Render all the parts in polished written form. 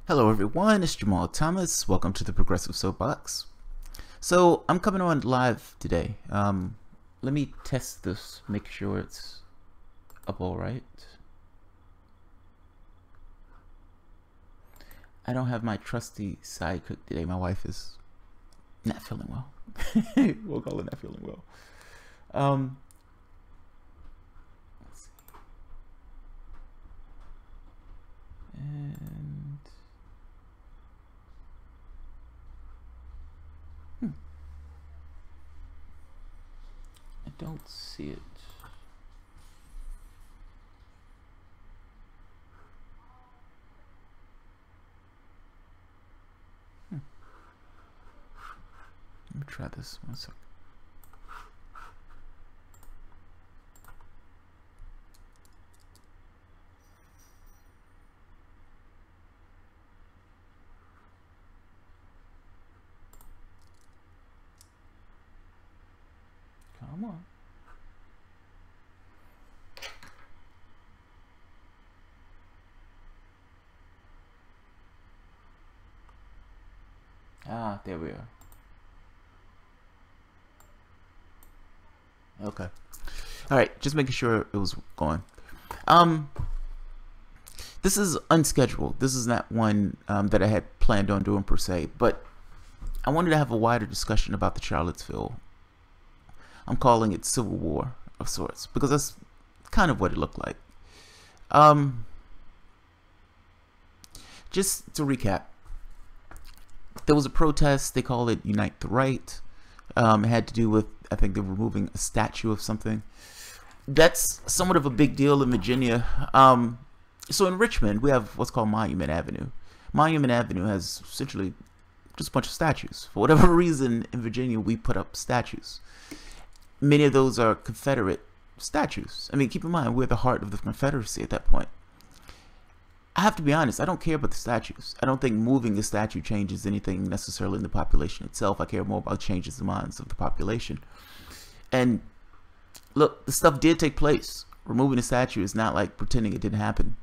Hello everyone, it's Jamal Thomas. Welcome to the Progressive Soapbox. So I'm coming on live today. Let me test this, make sure it's up all right. I don't have my trusty sidekick today. My wife is not feeling well. We'll call it not feeling well. Let's see. And I don't see it. Let me try this 1 second. Come on. Ah, there we are. Okay. All right, just making sure it was going. This is unscheduled. This is not one that I had planned on doing per se, but I wanted to have a wider discussion about the Charlottesville. I'm calling it civil war of sorts because that's kind of what it looked like. Just to recap, there was a protest. They call it Unite the Right. It had to do with, I think, they're removing a statue of something. That's somewhat of a big deal in Virginia. So in Richmond, we have what's called Monument Avenue. Monument Avenue has essentially just a bunch of statues. For whatever reason, in Virginia, we put up statues. Many of those are Confederate statues. I mean, keep in mind, we're the heart of the Confederacy at that point. I have to be honest, I don't care about the statues. I don't think moving a statue changes anything necessarily in the population itself. I care more about changes the minds of the population. And look, the stuff did take place. Removing a statue is not like pretending it didn't happen.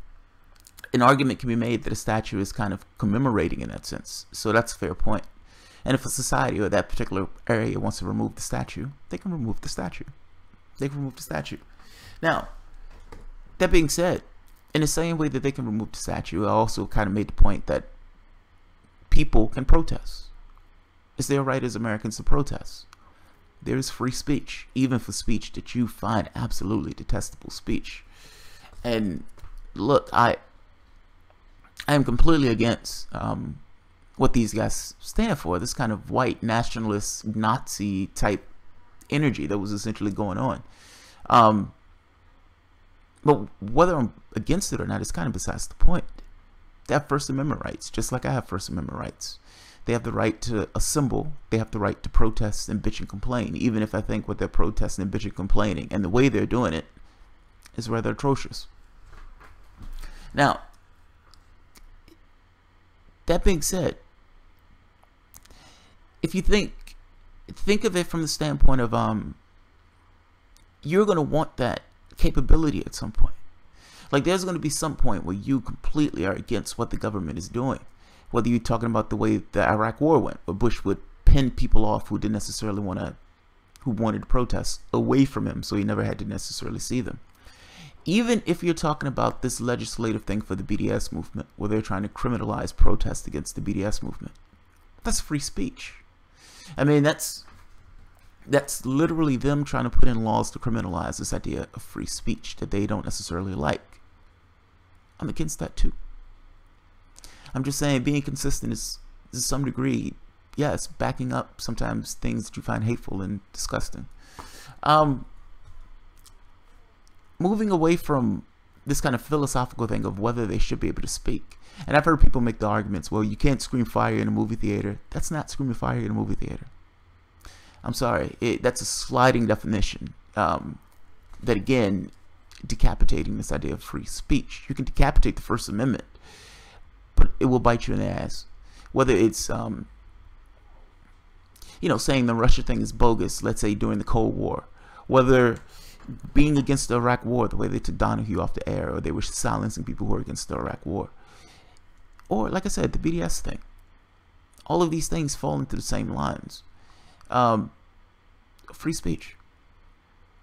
An argument can be made that a statue is kind of commemorating in that sense. So that's a fair point. And if a society or that particular area wants to remove the statue, they can remove the statue. They can remove the statue. Now, that being said, in the same way that they can remove the statue, I also kind of made the point that people can protest. It's their right as Americans to protest. There is free speech, even for speech that you find absolutely detestable speech. And look, I am completely against what these guys stand for, this kind of white nationalist Nazi type energy that was essentially going on. But whether I'm against it or not is kind of besides the point. They have First Amendment rights, just like I have First Amendment rights. They have the right to assemble. They have the right to protest and bitch and complain, even if I think what they're protesting and bitch and complaining and the way they're doing it is rather atrocious. Now, that being said, if you think of it from the standpoint of you're going to want that capability at some point. Like there's going to be some point where you completely are against what the government is doing. Whether you're talking about the way the Iraq war went, where Bush would pin people off who didn't necessarily who wanted to protest away from him, so he never had to necessarily see them. Even if you're talking about this legislative thing for the BDS movement, where they're trying to criminalize protest against the BDS movement, that's free speech. I mean, that's literally them trying to put in laws to criminalize this idea of free speech that they don't necessarily like. I'm against that too. I'm just saying being consistent is to some degree, yes, backing up sometimes things that you find hateful and disgusting. Moving away from this kind of philosophical thing of whether they should be able to speak. And I've heard people make the arguments, well, you can't scream fire in a movie theater. That's not screaming fire in a movie theater. I'm sorry, that's a sliding definition that, again, decapitating this idea of free speech. You can decapitate the First Amendment, but it will bite you in the ass. Whether it's, saying the Russia thing is bogus, let's say during the Cold War. Whether being against the Iraq war, the way they took Donahue off the air, or they were silencing people who were against the Iraq war. or like I said, the BDS thing. All of these things fall into the same lines. Free speech.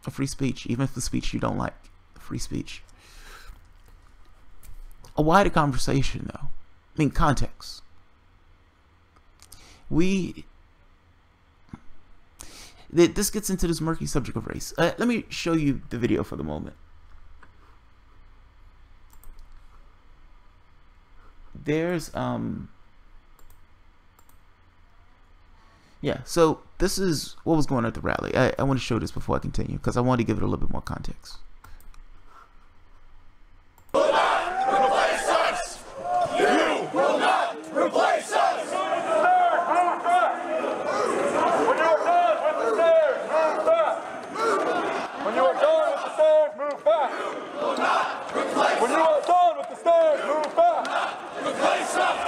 A free speech, even if the speech you don't like. Free speech. A wider conversation, though. I mean, context. This gets into this murky subject of race. Let me show you the video for the moment. There's yeah, so this is what was going on at the rally. I want to show this before I continue because I want to give it a little bit more context. Will not replace us. You will not replace us. When you are done with the stairs, move back. When you are done with the stairs, move back. Will not replace us. When you are done with the stairs, move back. Replace us.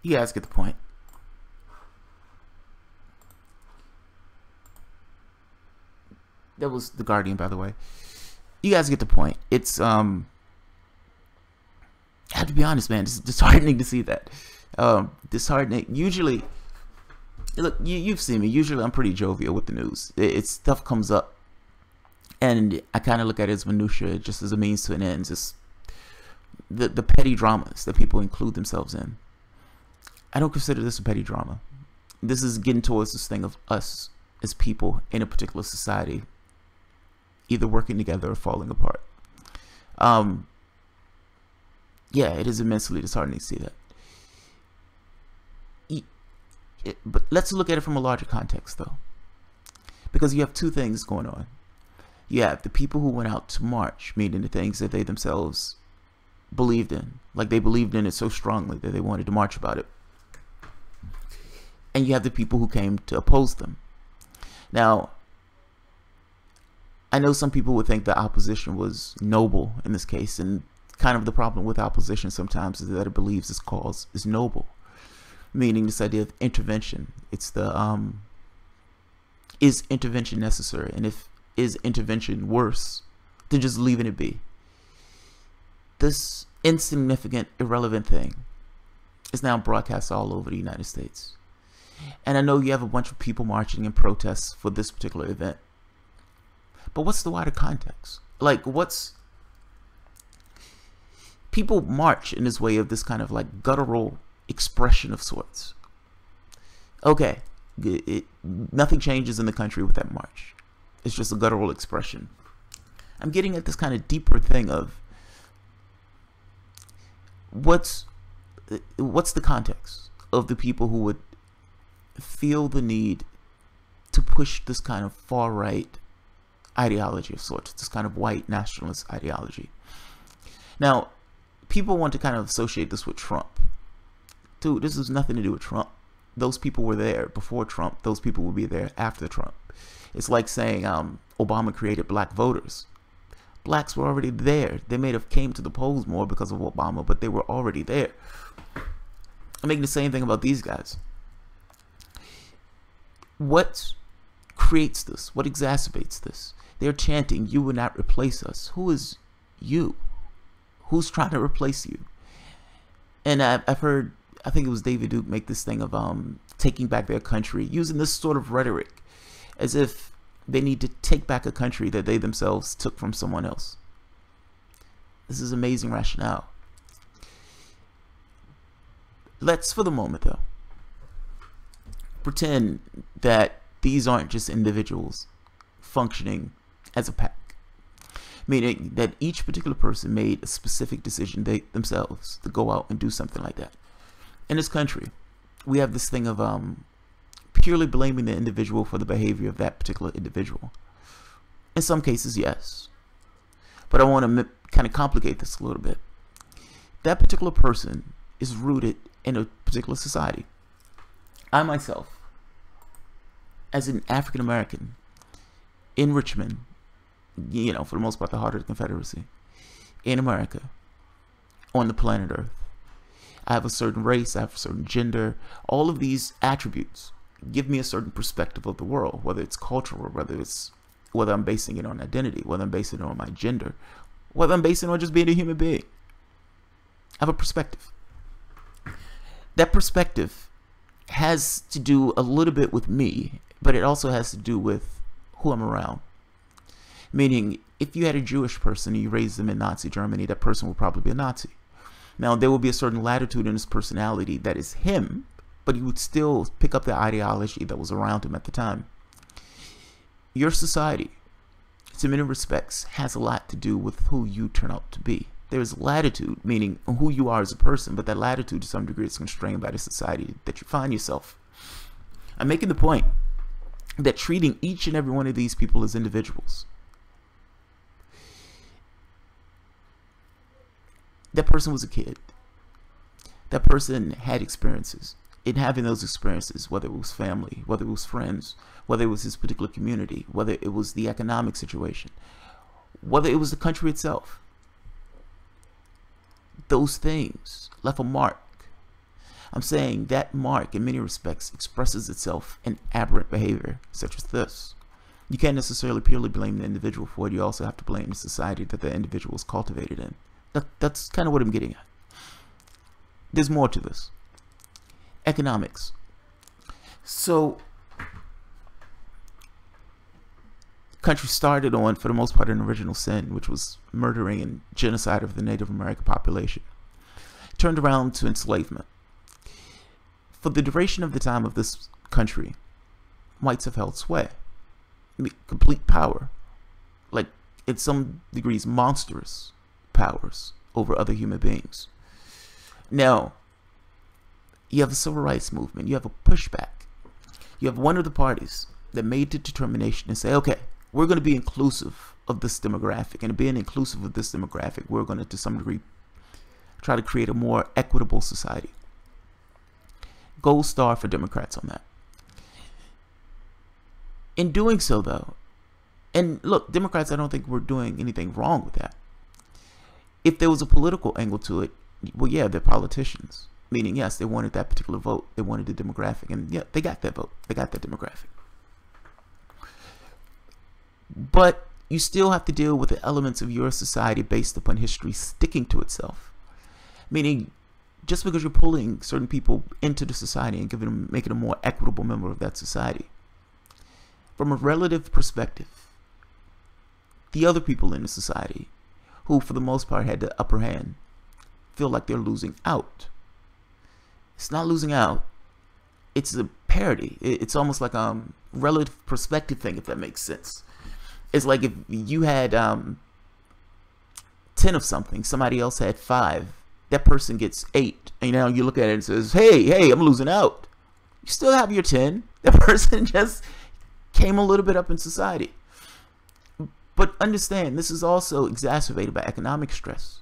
You guys get the point. That was The Guardian, by the way. You guys get the point. It's I have to be honest, man, it's disheartening to see that. Disheartening. Usually, look, you've seen me. Usually I'm pretty jovial with the news. It's stuff comes up and I kind of look at it as minutia, just as a means to an end. Just the petty dramas that people include themselves in. I don't consider this a petty drama. This is getting towards this thing of us as people in a particular society either working together or falling apart. Yeah, it is immensely disheartening to see that. But let's look at it from a larger context, though, because you have two things going on. You have the people who went out to march, meaning the things that they themselves believed in, like they believed in it so strongly that they wanted to march about it. And you have the people who came to oppose them. Now, I know some people would think the opposition was noble in this case, and kind of the problem with opposition sometimes is that it believes its cause is noble, meaning this idea of intervention. It's the is intervention necessary, and if is intervention worse than just leaving it be? This insignificant, irrelevant thing is now broadcast all over the United States. And I know you have a bunch of people marching in protests for this particular event. But what's the wider context? Like, people march in this way of this kind of like guttural expression of sorts. Okay, nothing changes in the country with that march. It's just a guttural expression. I'm getting at this kind of deeper thing of what's the context of the people who would feel the need to push this kind of far-right ideology of sorts, this kind of white nationalist ideology. Now, people want to kind of associate this with Trump. Dude, this has nothing to do with Trump. Those people were there before Trump. Those people will be there after Trump. It's like saying Obama created black voters. Blacks were already there. They may have came to the polls more because of Obama, but they were already there. I'm making the same thing about these guys. What creates this? What exacerbates this? They're chanting, "You will not replace us." Who is you? Who's trying to replace you? And I've heard, I think it was David Duke, make this thing of taking back their country, using this sort of rhetoric as if they need to take back a country that they themselves took from someone else. This is amazing rationale. Let's, for the moment though, pretend that these aren't just individuals functioning as a pack, meaning that each particular person made a specific decision themselves to go out and do something like that. In this country, we have this thing of purely blaming the individual for the behavior of that particular individual. In some cases, yes. But I want to kind of complicate this a little bit. That particular person is rooted in a particular society. I myself, as an African American in Richmond, you know, for the most part the heart of the Confederacy, in America, on the planet Earth, I have a certain race, I have a certain gender. All of these attributes give me a certain perspective of the world, whether it's cultural, whether I'm basing it on identity, whether I'm basing it on my gender, whether I'm basing it on just being a human being. I have a perspective. That perspective has to do a little bit with me, but it also has to do with who I'm around. Meaning, if you had a Jewish person and you raised them in Nazi Germany, that person will probably be a Nazi. Now, there will be a certain latitude in his personality that is him, but he would still pick up the ideology that was around him at the time. Your society, to many respects, has a lot to do with who you turn out to be. There's latitude, meaning who you are as a person, but that latitude to some degree is constrained by the society that you find yourself. I'm making the point that treating each and every one of these people as individuals, that person was a kid. That person had experiences. In having those experiences, whether it was family, whether it was friends, whether it was his particular community, whether it was the economic situation, whether it was the country itself, those things left a mark. I'm saying that mark, in many respects, expresses itself in aberrant behavior, such as this. You can't necessarily purely blame the individual for it. You also have to blame the society that the individual is cultivated in. That's kind of what I'm getting at. There's more to this. Economics. So, country started on, for the most part, an original sin, which was murdering and genocide of the Native American population. Turned around to enslavement. For the duration of the time of this country, whites have held sway. Complete power. Like, in some degrees, monstrous powers over other human beings. Now, you have the civil rights movement. You have a pushback. You have one of the parties that made the determination to say, okay, we're going to be inclusive of this demographic. And being inclusive of this demographic, we're going to some degree, try to create a more equitable society. Gold star for Democrats on that. In doing so, though, and look, Democrats, I don't think we're doing anything wrong with that. If there was a political angle to it, well, yeah, they're politicians. Meaning, yes, they wanted that particular vote. They wanted the demographic. And yeah, they got that vote. They got that demographic. But you still have to deal with the elements of your society based upon history sticking to itself. Meaning, just because you're pulling certain people into the society and making them a more equitable member of that society, from a relative perspective, the other people in the society, who for the most part had the upper hand, feel like they're losing out. It's not losing out. It's a parity. It's almost like a relative perspective thing, if that makes sense. It's like if you had 10 of something, somebody else had 5, that person gets 8. And now you look at it and says, hey, I'm losing out. You still have your 10. That person just came a little bit up in society. But understand, this is also exacerbated by economic stress.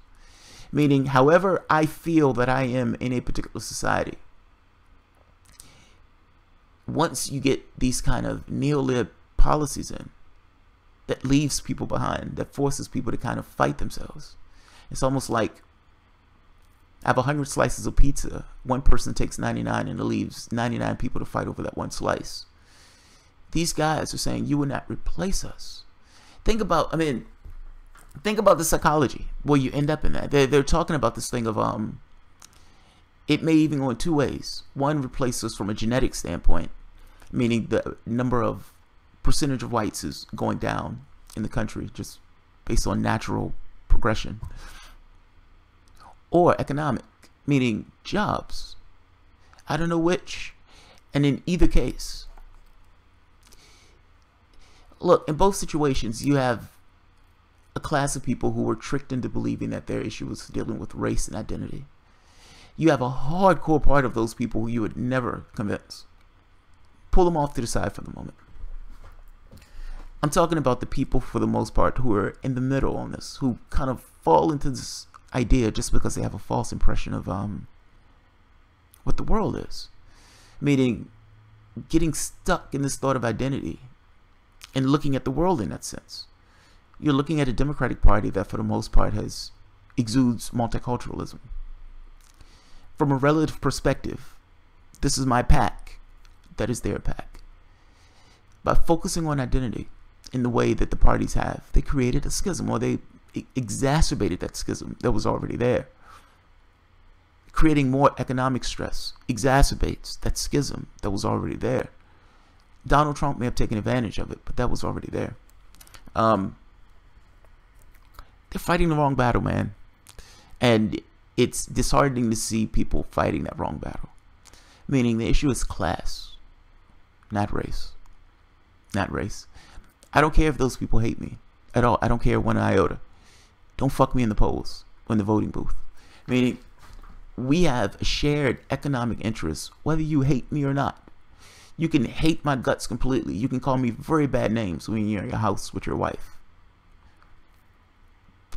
Meaning, however I feel that I am in a particular society, once you get these kind of neo-lib policies in, that leaves people behind, that forces people to kind of fight themselves. It's almost like I have 100 slices of pizza. One person takes 99 and it leaves 99 people to fight over that one slice. These guys are saying you will not replace us. Think about, I mean, think about the psychology where you end up in that. They're talking about this thing of it may even go in two ways. One, replace us from a genetic standpoint, meaning the number of percentage of whites is going down in the country just based on natural progression. Or economic, meaning jobs. I don't know which. And in either case, look, in both situations, you have a class of people who were tricked into believing that their issue was dealing with race and identity. You have a hardcore part of those people who you would never convince. Pull them off to the side for the moment. I'm talking about the people, for the most part, who are in the middle on this, who kind of fall into this idea just because they have a false impression of what the world is. Meaning, getting stuck in this thought of identity and looking at the world in that sense. You're looking at a Democratic Party that, for the most part, exudes multiculturalism. From a relative perspective, this is my pack, that is their pack. By focusing on identity in the way that the parties have, they created a schism, or they exacerbated that schism that was already there. Creating more economic stress exacerbates that schism that was already there. Donald Trump may have taken advantage of it, but that was already there. They're fighting the wrong battle, man. And it's disheartening to see people fighting that wrong battle. Meaning the issue is class, not race. Not race. I don't care if those people hate me at all. I don't care one iota. Don't fuck me in the polls or in the voting booth. Meaning, we have a shared economic interest, whether you hate me or not. You can hate my guts completely. You can call me very bad names when you're in your house with your wife.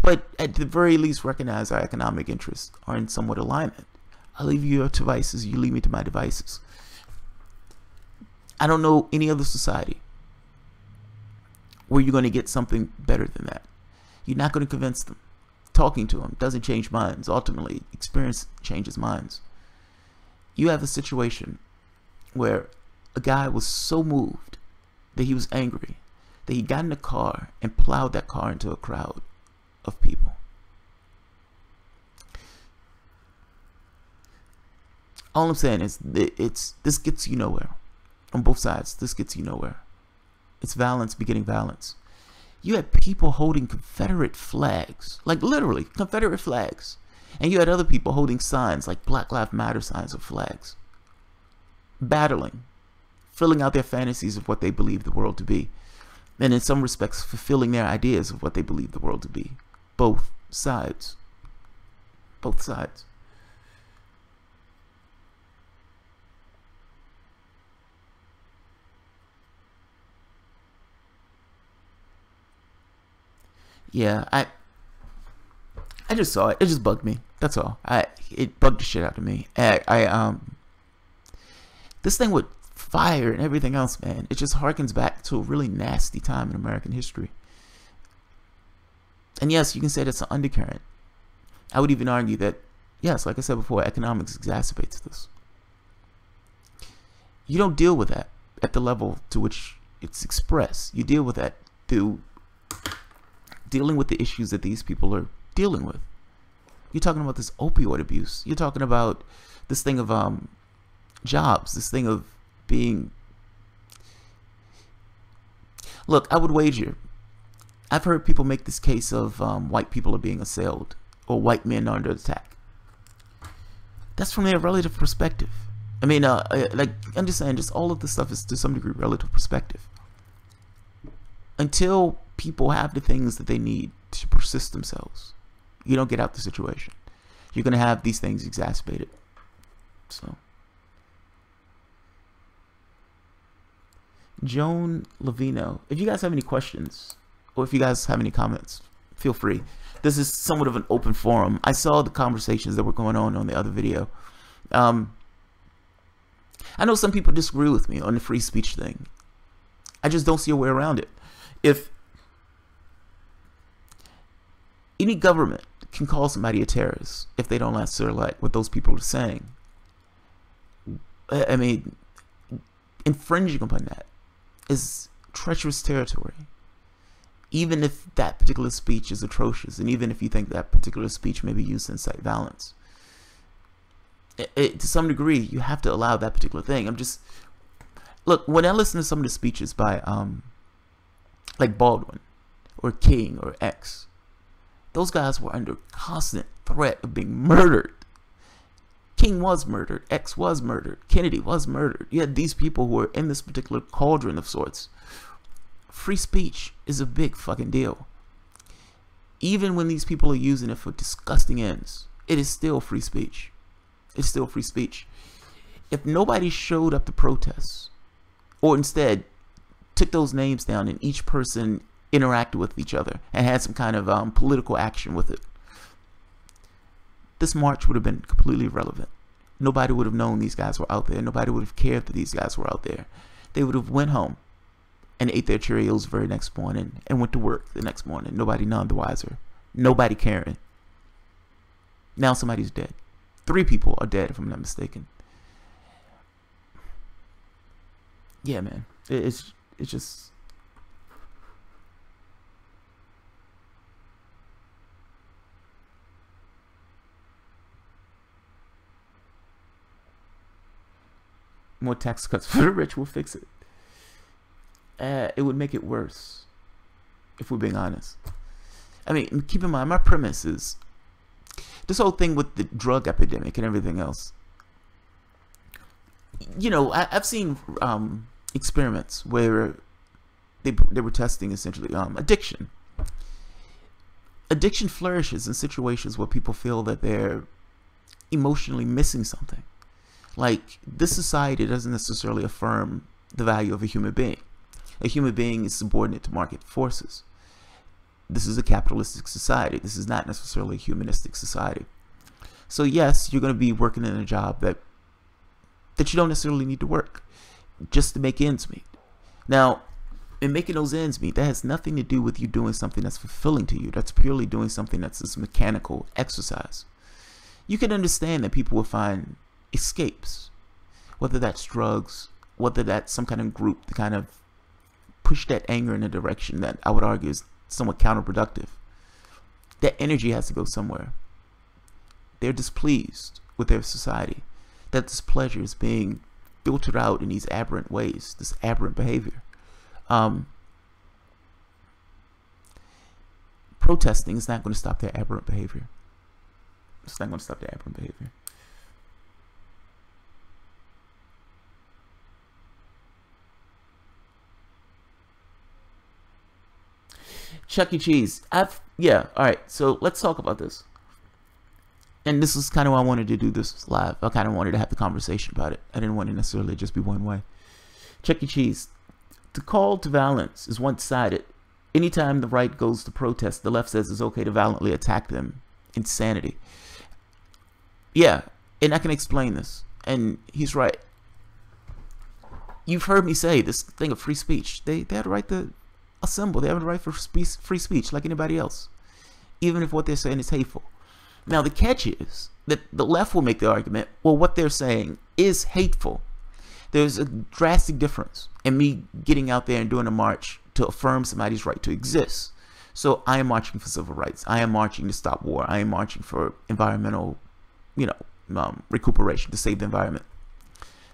But at the very least, recognize our economic interests are in somewhat alignment. I leave you your devices, you leave me to my devices. I don't know any other society where you're going to get something better than that. You're not going to convince them. Talking to them doesn't change minds. Ultimately, experience changes minds. You have a situation where a guy was so moved that he was angry that he got in a car and plowed that car into a crowd of people. All I'm saying is this gets you nowhere. On both sides, this gets you nowhere. It's violence begetting violence. You had people holding Confederate flags, like literally Confederate flags. And you had other people holding signs like Black Lives Matter signs or flags. Battling, filling out their fantasies of what they believe the world to be. And in some respects, fulfilling their ideas of what they believe the world to be. Both sides. Both sides. Yeah, I just saw it. It just bugged me. That's all. It bugged the shit out of me. This thing with fire and everything else, man, it just harkens back to a really nasty time in American history. And yes, you can say that's an undercurrent. I would even argue that, yes, like I said before, economics exacerbates this. You don't deal with that at the level to which it's expressed. You deal with that through dealing with the issues that these people are dealing with. You're talking about this opioid abuse. You're talking about this thing of jobs, this thing of being... Look, I would wager, I've heard people make this case of white people are being assailed or white men are under attack. That's from their relative perspective. I mean, like, I'm just saying, just all of this stuff is to some degree relative perspective. Until people have the things that they need to persist themselves, you don't get out the situation. You're going to have these things exacerbated. So, Joan Lavino, if you guys have any questions or if you guys have any comments, feel free. This is somewhat of an open forum. I saw the conversations that were going on the other video. I know some people disagree with me on the free speech thing. I just don't see a way around it. If any government can call somebody a terrorist if they don't necessarily like what those people are saying, I mean, infringing upon that is treacherous territory. Even if that particular speech is atrocious, and even if you think that particular speech may be used to incite violence, to some degree, you have to allow that particular thing. Look, when I listen to some of the speeches by, like Baldwin, or King, or X, those guys were under constant threat of being murdered. King was murdered, X was murdered, Kennedy was murdered. You had these people who were in this particular cauldron of sorts. Free speech is a big fucking deal. Even when these people are using it for disgusting ends, it is still free speech. It's still free speech. If nobody showed up to protest, or instead took those names down and each person interacted with each other and had some kind of political action with it, this march would have been completely irrelevant. Nobody would have known these guys were out there. Nobody would have cared that these guys were out there. They would have went home and ate their Cheerios the very next morning and went to work the next morning. Nobody none the wiser. Nobody caring. Now somebody's dead. 3 people are dead, if I'm not mistaken. Yeah, man. It's just... More tax cuts for the rich will fix it. It would make it worse, if we're being honest. I mean, keep in mind, my premise is this whole thing with the drug epidemic and everything else. You know, I've seen experiments where they were testing essentially addiction. Addiction flourishes in situations where people feel that they're emotionally missing something. Like, this society doesn't necessarily affirm the value of a human being. A human being is subordinate to market forces. This is a capitalistic society. This is not necessarily a humanistic society. So yes, you're going to be working in a job that you don't necessarily need to work just to make ends meet. Now, in making those ends meet, that has nothing to do with you doing something that's fulfilling to you. That's purely doing something that's this mechanical exercise. You can understand that people will find escapes, whether that's drugs, whether that's some kind of group to kind of push that anger in a direction that I would argue is somewhat counterproductive. That energy has to go somewhere. They're displeased with their society. That displeasure is being filtered out in these aberrant ways, this aberrant behavior. Protesting is not going to stop their aberrant behavior. It's not going to stop their aberrant behavior. Chuck E. Cheese. Yeah, alright, so let's talk about this. And this is kind of why I wanted to do this live. I kind of wanted to have the conversation about it. I didn't want it necessarily just be one way. Chuck E. Cheese. The call to violence is one-sided. Anytime the right goes to protest, the left says it's okay to violently attack them. Insanity. Yeah, and I can explain this. And he's right. You've heard me say this thing of free speech. They have the right to assemble. They have the right for free speech like anybody else, even if what they're saying is hateful. Now the catch is that the left will make the argument, well, what they're saying is hateful. There's a drastic difference in me getting out there and doing a march to affirm somebody's right to exist. So I am marching for civil rights. I am marching to stop war. I am marching for environmental, recuperation, to save the environment.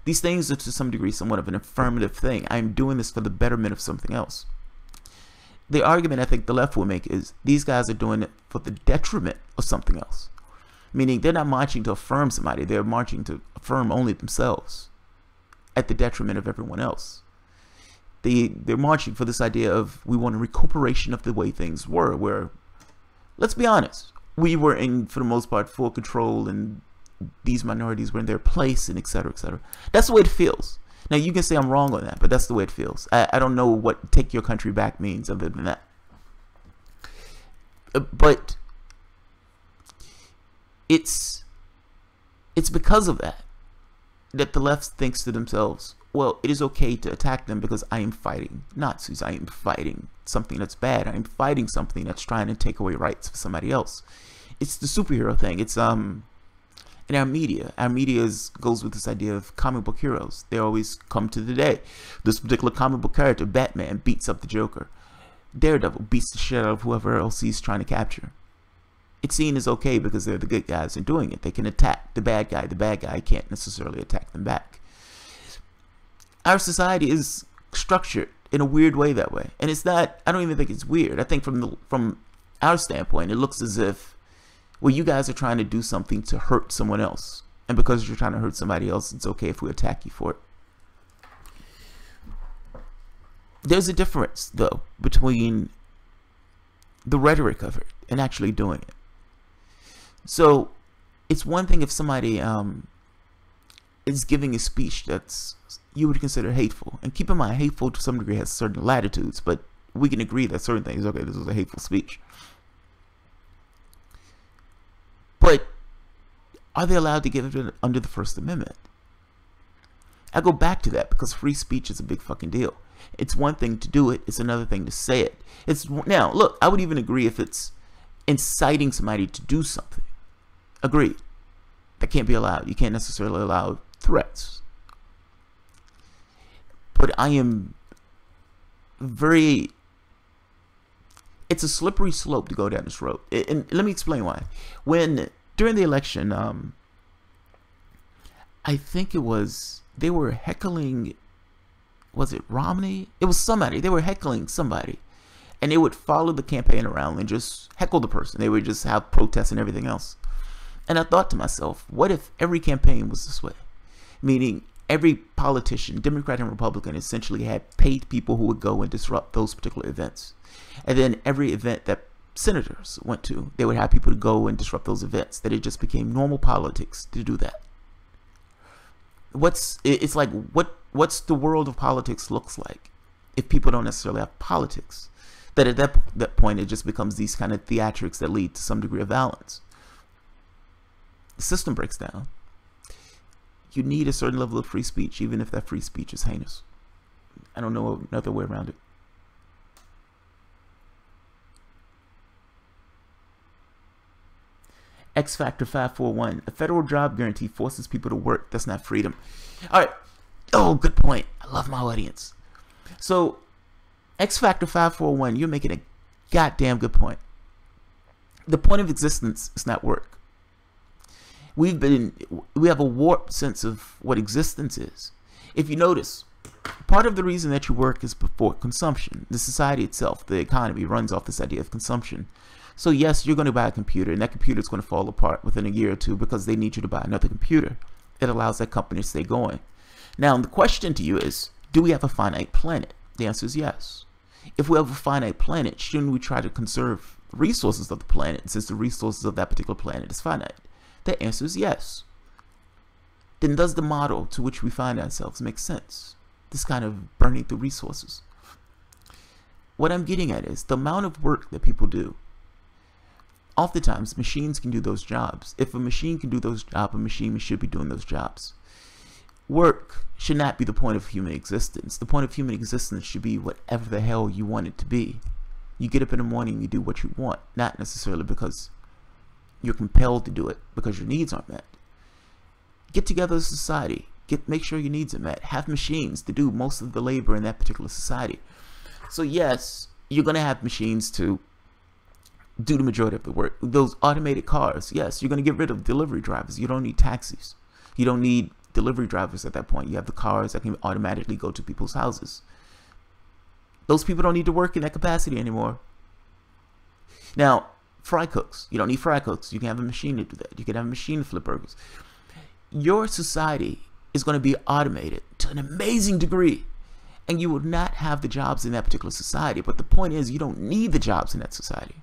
These things are to some degree somewhat of an affirmative thing. I am doing this for the betterment of something else. The argument I think the left will make is these guys are doing it for the detriment of something else. Meaning they're not marching to affirm somebody. They're marching to affirm only themselves at the detriment of everyone else. They're marching for this idea of we want a recuperation of the way things were, where, let's be honest, we were in, for the most part, full control and these minorities were in their place and et cetera, et cetera. That's the way it feels. Now, you can say I'm wrong on that, but that's the way it feels. I don't know what take your country back means other than that. But it's because of that the left thinks to themselves, well, it is okay to attack them because I am fighting Nazis. I am fighting something that's bad. I am fighting something that's trying to take away rights for somebody else. It's the superhero thing. It's in our media. Our media goes with this idea of comic book heroes. They always come to the day. This particular comic book character, Batman, beats up the Joker. Daredevil beats the shit out of whoever else he's trying to capture. It's seen as okay because they're the good guys in doing it. They can attack the bad guy. The bad guy can't necessarily attack them back. Our society is structured in a weird way that way. And it's not, I don't even think it's weird. I think from our standpoint, it looks as if, well, you guys are trying to do something to hurt someone else. And because you're trying to hurt somebody else, it's okay if we attack you for it. There's a difference, though, between the rhetoric of it and actually doing it. So it's one thing if somebody is giving a speech that's you would consider hateful. And keep in mind, hateful to some degree has certain latitudes, but we can agree that certain things, okay, this was a hateful speech. But are they allowed to give it under the First Amendment? I go back to that because free speech is a big fucking deal. It's one thing to do it, it's another thing to say it. Now, look, I would even agree if it's inciting somebody to do something. Agreed. That can't be allowed. You can't necessarily allow threats. But I am it's a slippery slope to go down this road. And let me explain why. During the election, I think they were heckling, was it Romney? It was somebody. They were heckling somebody. And they would follow the campaign around and just heckle the person. They would just have protests and everything else. And I thought to myself, what if every campaign was this way? Meaning every politician, Democrat and Republican, essentially had paid people who would go and disrupt those particular events. And then every event that senators went to, they would have people to go and disrupt those events. That it just became normal politics to do that. What's the world of politics looks like if people don't necessarily have politics? That at that point it just becomes these kind of theatrics that lead to some degree of violence. The system breaks down. You need a certain level of free speech, even if that free speech is heinous. I don't know another way around it. X Factor 541. A federal job guarantee forces people to work. That's not freedom. All right. Oh, good point. I love my audience. So, X Factor 541, you're making a goddamn good point. The point of existence is not work. We have a warped sense of what existence is. If you notice, part of the reason that you work is for consumption. The society itself, the economy, runs off this idea of consumption. So yes, you're going to buy a computer, and that computer is going to fall apart within a year or two because they need you to buy another computer. It allows that company to stay going. Now, the question to you is, do we have a finite planet? The answer is yes. If we have a finite planet, shouldn't we try to conserve the resources of the planet since the resources of that particular planet is finite? The answer is yes. Then does the model to which we find ourselves make sense? This kind of burning through resources. What I'm getting at is the amount of work that people do. Oftentimes, machines can do those jobs. If a machine can do those jobs, a machine should be doing those jobs. Work should not be the point of human existence. The point of human existence should be whatever the hell you want it to be. You get up in the morning, you do what you want, not necessarily because you're compelled to do it because your needs aren't met. Get together as a society. Make sure your needs are met. Have machines to do most of the labor in that particular society. So yes, you're going to have machines to do the majority of the work. Those automated cars, yes, you're going to get rid of delivery drivers. You don't need taxis. You don't need delivery drivers at that point. You have the cars that can automatically go to people's houses. Those people don't need to work in that capacity anymore. Now, fry cooks. You don't need fry cooks. You can have a machine to do that. You can have a machine to flip burgers. Your society is going to be automated to an amazing degree. And you will not have the jobs in that particular society. But the point is, you don't need the jobs in that society.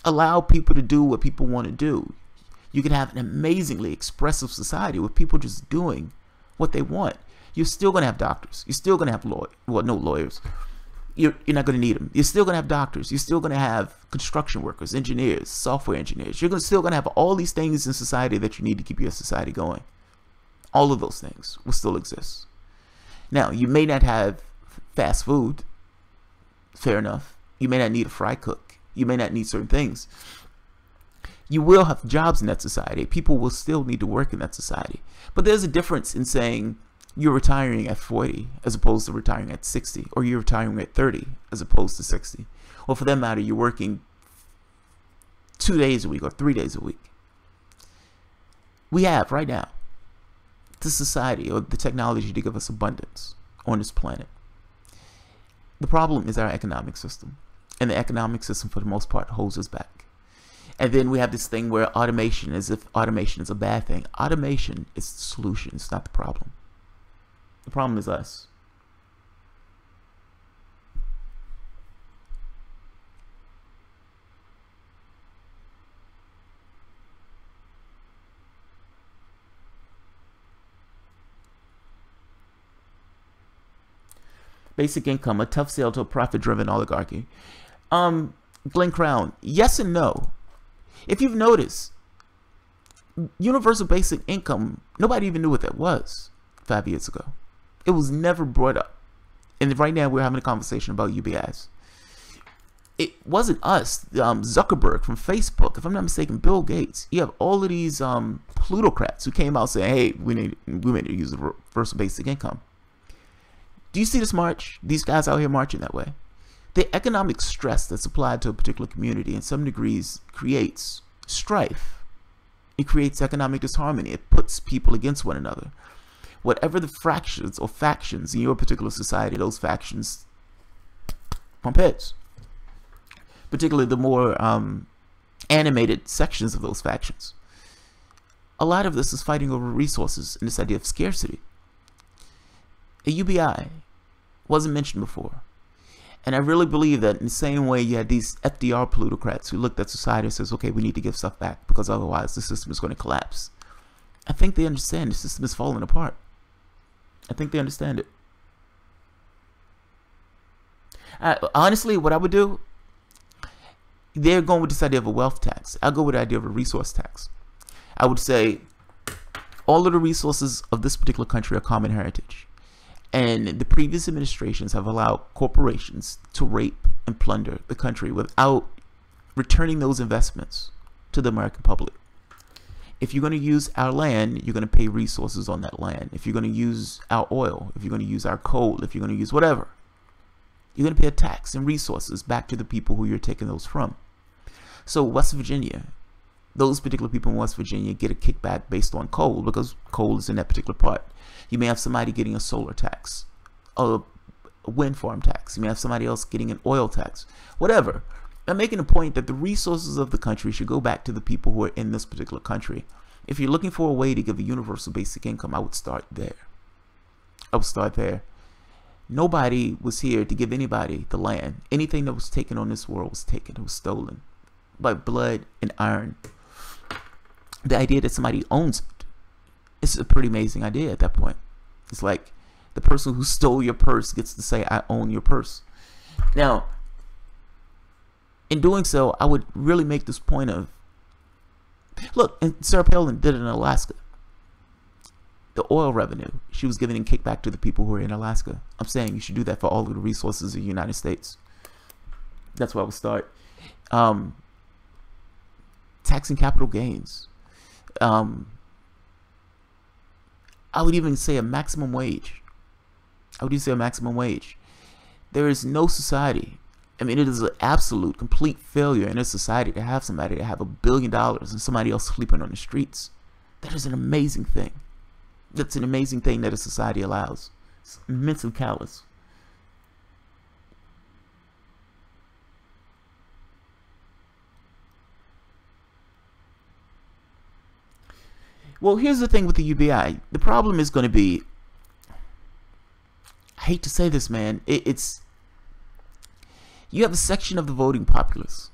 Allow people to do what people want to do. You can have an amazingly expressive society with people just doing what they want. You're still going to have doctors. You're still going to have lawyers. Well, no lawyers. You're not going to need them. You're still going to have doctors. You're still going to have construction workers, engineers, software engineers. You're still going to have all these things in society that you need to keep your society going. All of those things will still exist. Now, you may not have fast food. Fair enough. You may not need a fry cook. You may not need certain things. You will have jobs in that society. People will still need to work in that society. But there's a difference in saying you're retiring at 40 as opposed to retiring at 60, or you're retiring at 30 as opposed to 60. Or for that matter, you're working 2 days a week or 3 days a week. We have right now the society or the technology to give us abundance on this planet. The problem is our economic system. And the economic system, for the most part, holds us back. And then we have this thing where automation, as if automation is a bad thing. Automation is the solution. It's not the problem. The problem is us. Basic income, a tough sale to a profit-driven oligarchy. Glenn Crown, yes and no. If you've noticed, universal basic income, nobody even knew what that was 5 years ago. It was never brought up. And right now we're having a conversation about UBIs. It wasn't us, Zuckerberg from Facebook, if I'm not mistaken, Bill Gates. You have all of these plutocrats who came out saying, hey, we need to use the universal basic income. Do you see this march? These guys out here marching that way. The economic stress that's applied to a particular community in some degrees creates strife. It creates economic disharmony. It puts people against one another. Whatever the fractions or factions in your particular society, those factions bump heads. Particularly the more animated sections of those factions. A lot of this is fighting over resources and this idea of scarcity. A UBI wasn't mentioned before. And I really believe that in the same way you had these FDR plutocrats who looked at society and says, okay, we need to give stuff back because otherwise the system is going to collapse. I think they understand the system is falling apart. I think they understand it. Honestly, what I would do, they're going with this idea of a wealth tax. I'll go with the idea of a resource tax. I would say all of the resources of this particular country are common heritage. And the previous administrations have allowed corporations to rape and plunder the country without returning those investments to the American public. If you're going to use our land, you're going to pay resources on that land. If you're going to use our oil, if you're going to use our coal, if you're going to use whatever, you're going to pay a tax and resources back to the people who you're taking those from. So West Virginia, those particular people in West Virginia get a kickback based on coal because coal is in that particular part. You may have somebody getting a solar tax, a wind farm tax. You may have somebody else getting an oil tax, whatever. I'm making a point that the resources of the country should go back to the people who are in this particular country. If you're looking for a way to give a universal basic income, I would start there. I would start there. Nobody was here to give anybody the land. Anything that was taken on this world was taken. It was stolen by blood and iron. The idea that somebody owns it, it's a pretty amazing idea at that point. It's like the person who stole your purse gets to say, I own your purse. Now, in doing so, I would really make this point of, look, and Sarah Palin did it in Alaska. The oil revenue she was giving in kickback to the people who are in Alaska. I'm saying you should do that for all of the resources of the United States. That's where I would start. Taxing capital gains. I would even say a maximum wage. I would even say a maximum wage. There is no society. I mean, it is an absolute, complete failure in a society to have somebody to have $1 billion and somebody else sleeping on the streets. That is an amazing thing. That's an amazing thing that a society allows. It's immensely callous. Well, here's the thing with the UBI. The problem is going to be, I hate to say this, man, it's you have a section of the voting populace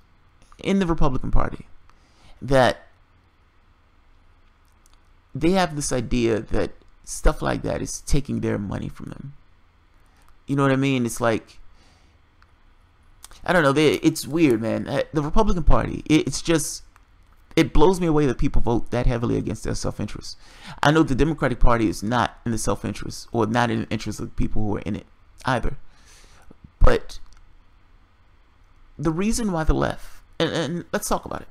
in the Republican Party that they have this idea that stuff like that is taking their money from them. You know what I mean? It's like, I don't know, it's weird, man. The Republican Party, it's just, it blows me away that people vote that heavily against their self-interest. I know the Democratic Party is not in the self-interest, or not in the interest of the people who are in it either. But the reason why the left, and let's talk about it.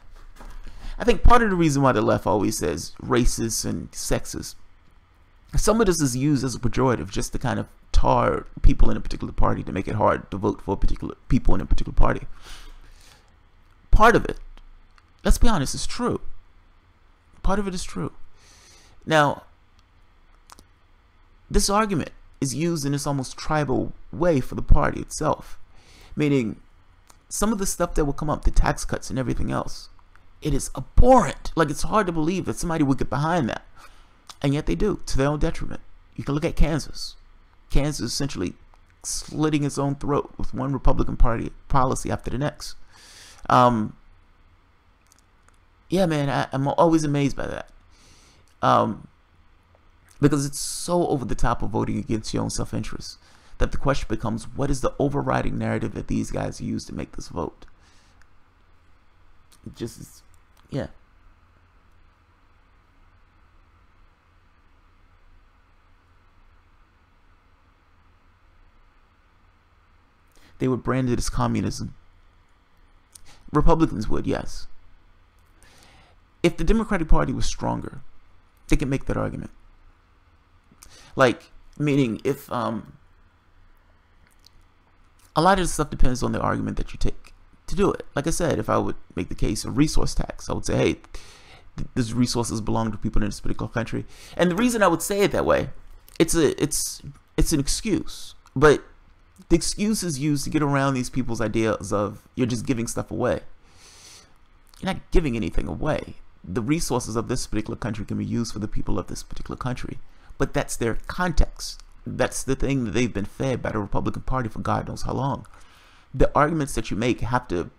I think part of the reason why the left always says racist and sexist, some of this is used as a pejorative just to kind of tar people in a particular party to make it hard to vote for particular people in a particular party. Part of it, let's be honest, is true. Part of it is true. Now, this argument is used in this almost tribal way for the party itself. Meaning, some of the stuff that will come up, the tax cuts and everything else, it is abhorrent. Like, it's hard to believe that somebody would get behind that. And yet they do, to their own detriment. You can look at Kansas. Kansas essentially slitting its own throat with one Republican Party policy after the next. Yeah, man, I'm always amazed by that. Because it's so over the top of voting against your own self-interest that the question becomes, what is the overriding narrative that these guys use to make this vote? It just is, yeah. They would brand it as communism. Republicans would, yes. If the Democratic Party was stronger, they could make that argument. Like, meaning if a lot of the stuff depends on the argument that you take to do it. Like I said, if I would make the case of resource tax, I would say, hey, these resources belong to people in this particular country. And the reason I would say it that way, it's an excuse. But the excuse is used to get around these people's ideas of you're just giving stuff away. You're not giving anything away. The resources of this particular country can be used for the people of this particular country. But that's their context. That's the thing that they've been fed by the Republican Party for God knows how long. The arguments that you make have to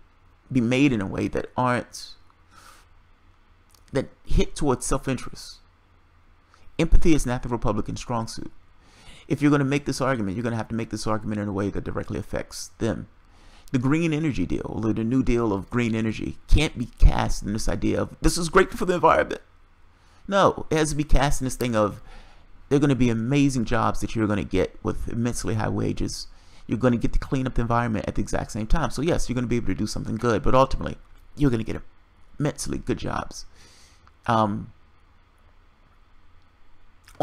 be made in a way that that hit towards self-interest. Empathy is not the Republican strong suit. If you're going to make this argument, you're going to have to make this argument in a way that directly affects them. The green energy deal, or the new deal of green energy, can't be cast in this idea of this is great for the environment. No, it has to be cast in this thing of there are going to be amazing jobs that you're going to get with immensely high wages. You're going to get to clean up the environment at the exact same time. So yes, you're going to be able to do something good, but ultimately, you're going to get immensely good jobs. On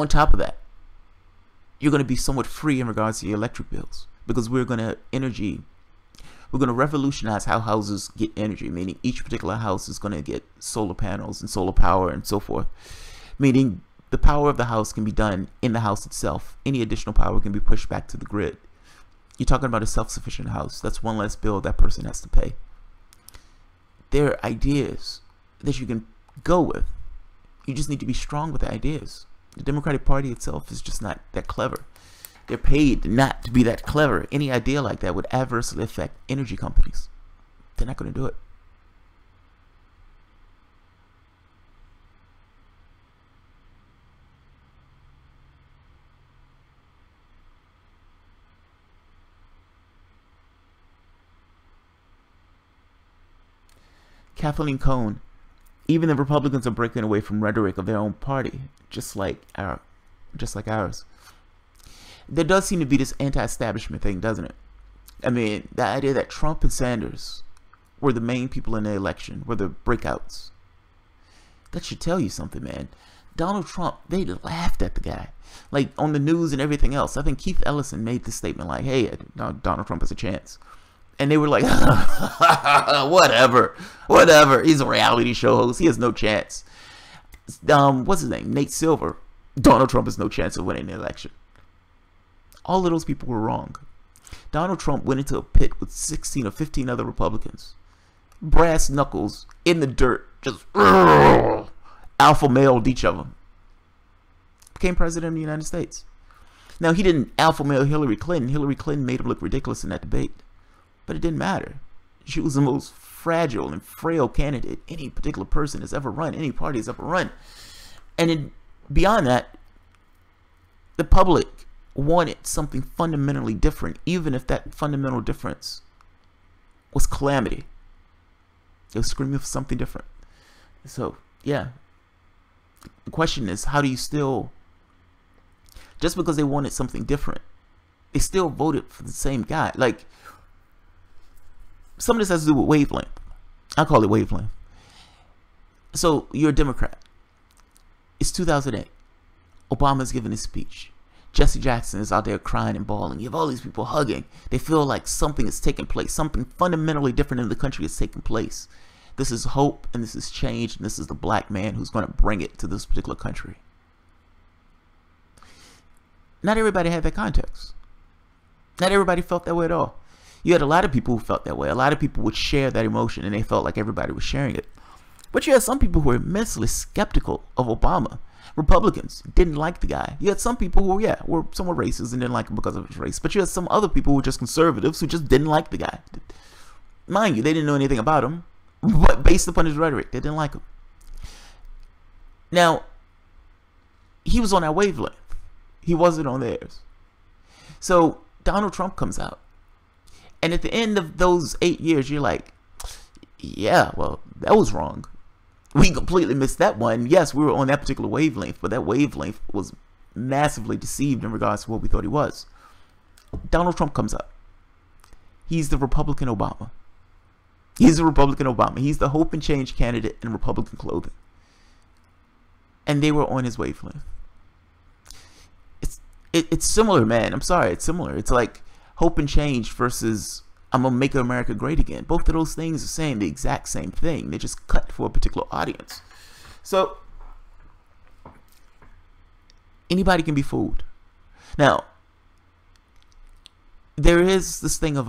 top of that, you're going to be somewhat free in regards to your electric bills, because we're going to revolutionize how houses get energy, meaning each particular house is going to get solar panels and solar power and so forth, meaning the power of the house can be done in the house itself. Any additional power can be pushed back to the grid. You're talking about a self-sufficient house. That's one less bill that person has to pay. There are ideas that you can go with. You just need to be strong with the ideas. The Democratic Party itself is just not that clever. They're paid not to be that clever. Any idea like that would adversely affect energy companies. They're not going to do it. Kathleen Cohn, even the Republicans are breaking away from rhetoric of their own party, just like ours. There does seem to be this anti-establishment thing, doesn't it? I mean, the idea that Trump and Sanders were the main people in the election, were the breakouts. That should tell you something, man. Donald Trump, they laughed at the guy. Like, on the news and everything else. I think Keith Ellison made the statement like, hey, Donald Trump has a chance. And they were like, whatever. He's a reality show host. He has no chance. What's his name? Nate Silver. Donald Trump has no chance of winning the election. All of those people were wrong. Donald Trump went into a pit with 16 or 15 other Republicans. Brass knuckles in the dirt. Just alpha male'd each of them. Became president of the United States. Now, he didn't alpha male Hillary Clinton. Hillary Clinton made him look ridiculous in that debate. But it didn't matter. She was the most fragile and frail candidate any particular person has ever run, any party has ever run. And beyond that, the public wanted something fundamentally different, even if that fundamental difference was calamity. They were screaming for something different. So, yeah. The question is, how do you still, just because they wanted something different, they still voted for the same guy? Like, some of this has to do with wavelength. I call it wavelength. So you're a Democrat. It's 2008. Obama's giving his speech. Jesse Jackson is out there crying and bawling. You have all these people hugging. They feel like something is taking place. Something fundamentally different in the country is taking place. This is hope, and this is change, and this is the black man who's going to bring it to this particular country. Not everybody had that context. Not everybody felt that way at all. You had a lot of people who felt that way. A lot of people would share that emotion, and they felt like everybody was sharing it. But you had some people who were immensely skeptical of Obama. Republicans didn't like the guy. You had some people who, yeah, were somewhat racist and didn't like him because of his race. But you had some other people who were just conservatives who just didn't like the guy. Mind you, they didn't know anything about him, but based upon his rhetoric, they didn't like him. Now, he was on our wavelength. He wasn't on theirs. So Donald Trump comes out. And at the end of those 8 years, you're like, yeah, well, that was wrong. We completely missed that one. Yes, we were on that particular wavelength, but that wavelength was massively deceived in regards to what we thought he was. Donald Trump comes up. He's the Republican Obama. He's the Republican Obama. He's the hope and change candidate in Republican clothing. And they were on his wavelength. It's similar, man. I'm sorry, it's similar. It's like hope and change versus I'm gonna make America great again. Both of those things are saying the exact same thing. They're just cut for a particular audience. So anybody can be fooled. Now, there is this thing of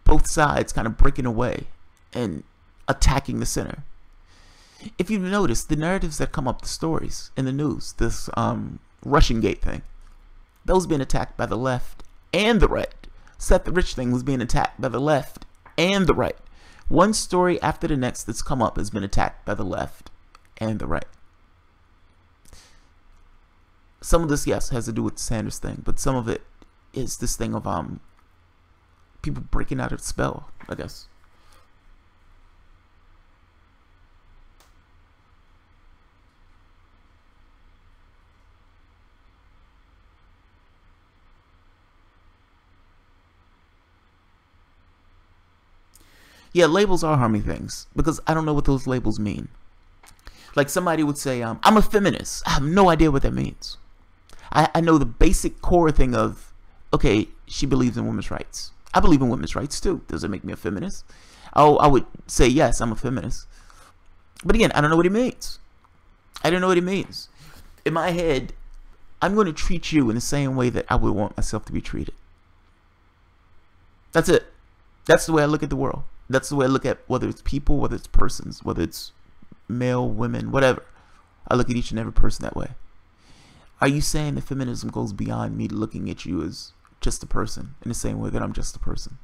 both sides kind of breaking away and attacking the center. If you've noticed, the narratives that come up, the stories in the news, this Russian Gate thing, those being attacked by the left and the right. Seth the Rich thing was being attacked by the left and the right. One story after the next that's come up has been attacked by the left and the right. Some of this, yes, has to do with the Sanders thing, but some of it is this thing of people breaking out of the spell, I guess. Yeah, labels are harming things because I don't know what those labels mean. Like somebody would say, I'm a feminist. I have no idea what that means. I know the basic core thing of, okay, she believes in women's rights. I believe in women's rights too. Does it make me a feminist? I would say, yes, I'm a feminist. But again, I don't know what it means. I don't know what it means. In my head, I'm going to treat you in the same way that I would want myself to be treated. That's it. That's the way I look at the world. That's the way I look at whether it's people, whether it's persons, whether it's male, women, whatever. I look at each and every person that way. Are you saying that feminism goes beyond me looking at you as just a person in the same way that I'm just a person?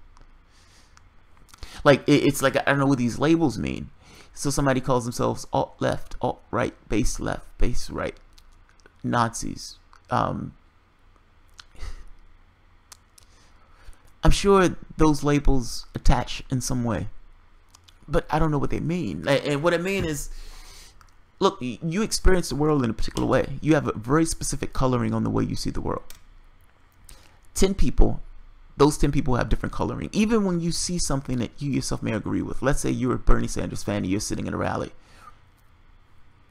Like, it's like, I don't know what these labels mean. So somebody calls themselves alt-left, alt-right, base left, base right, Nazis. I'm sure those labels attach in some way, but I don't know what they mean. And what I mean is, look, you experience the world in a particular way. You have a very specific coloring on the way you see the world. 10 people, those 10 people have different coloring. Even when you see something that you yourself may agree with. Let's say you're a Bernie Sanders fan and you're sitting in a rally.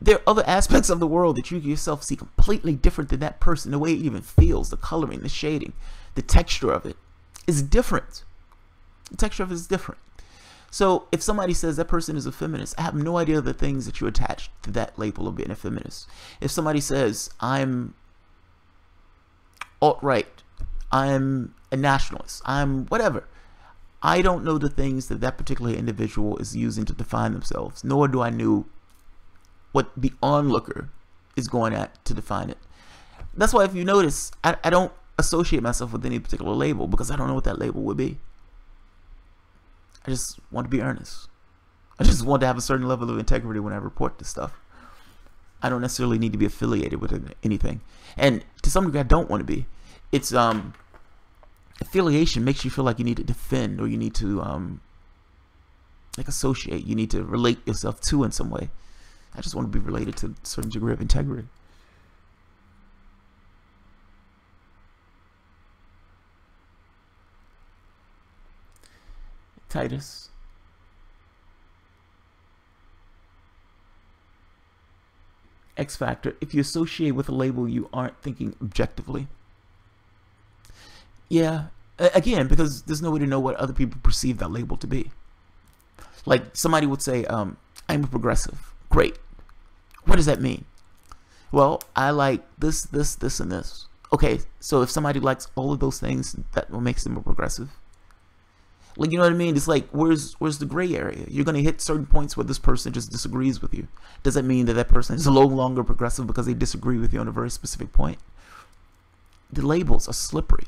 There are other aspects of the world that you yourself see completely different than that person. The way it even feels, the coloring, the shading, the texture of it is different. The texture of it is different. So if somebody says that person is a feminist, I have no idea the things that you attach to that label of being a feminist. If somebody says I'm alt-right, I'm a nationalist, I'm whatever, I don't know the things that that particular individual is using to define themselves, nor do I know what the onlooker is going at to define it. That's why if you notice, I don't associate myself with any particular label because I don't know what that label would be. I just want to be earnest. I just want to have a certain level of integrity when I report this stuff. I don't necessarily need to be affiliated with anything, and to some degree I don't want to be. It's affiliation makes you feel like you need to defend or you need to like associate, you need to relate yourself to in some way. I just want to be related to a certain degree of integrity. Titus. X factor. If you associate with a label, you aren't thinking objectively. Yeah. Again, because there's no way to know what other people perceive that label to be. Like somebody would say, I'm a progressive. Great. What does that mean? Well, I like this, this, this, and this. Okay, so if somebody likes all of those things, that what makes them a progressive. Like, you know what I mean? It's like, where's the gray area? You're going to hit certain points where this person just disagrees with you. Does that mean that that person is no longer progressive because they disagree with you on a very specific point? The labels are slippery.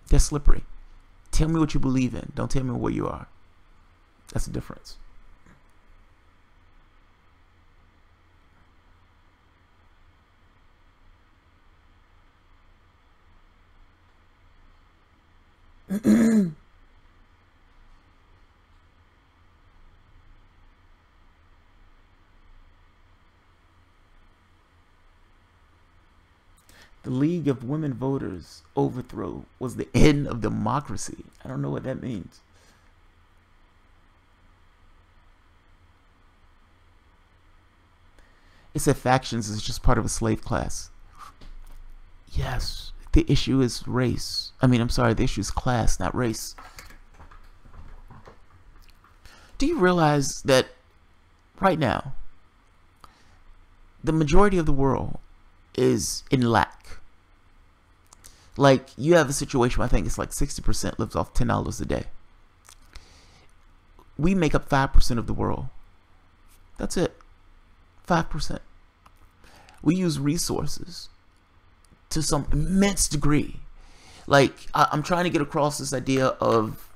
They're slippery. Tell me what you believe in. Don't tell me where you are. That's the difference. The League of Women Voters overthrow was the end of democracy. I don't know what that means. It said factions is just part of a slave class. Yes, the issue is race. I'm sorry, the issue is class, not race. Do you realize that right now, the majority of the world is in lack? Like, you have a situation where I think it's like 60% lives off $10 a day. We make up 5% of the world. That's it. 5%. We use resources to some immense degree. Like, I'm trying to get across this idea of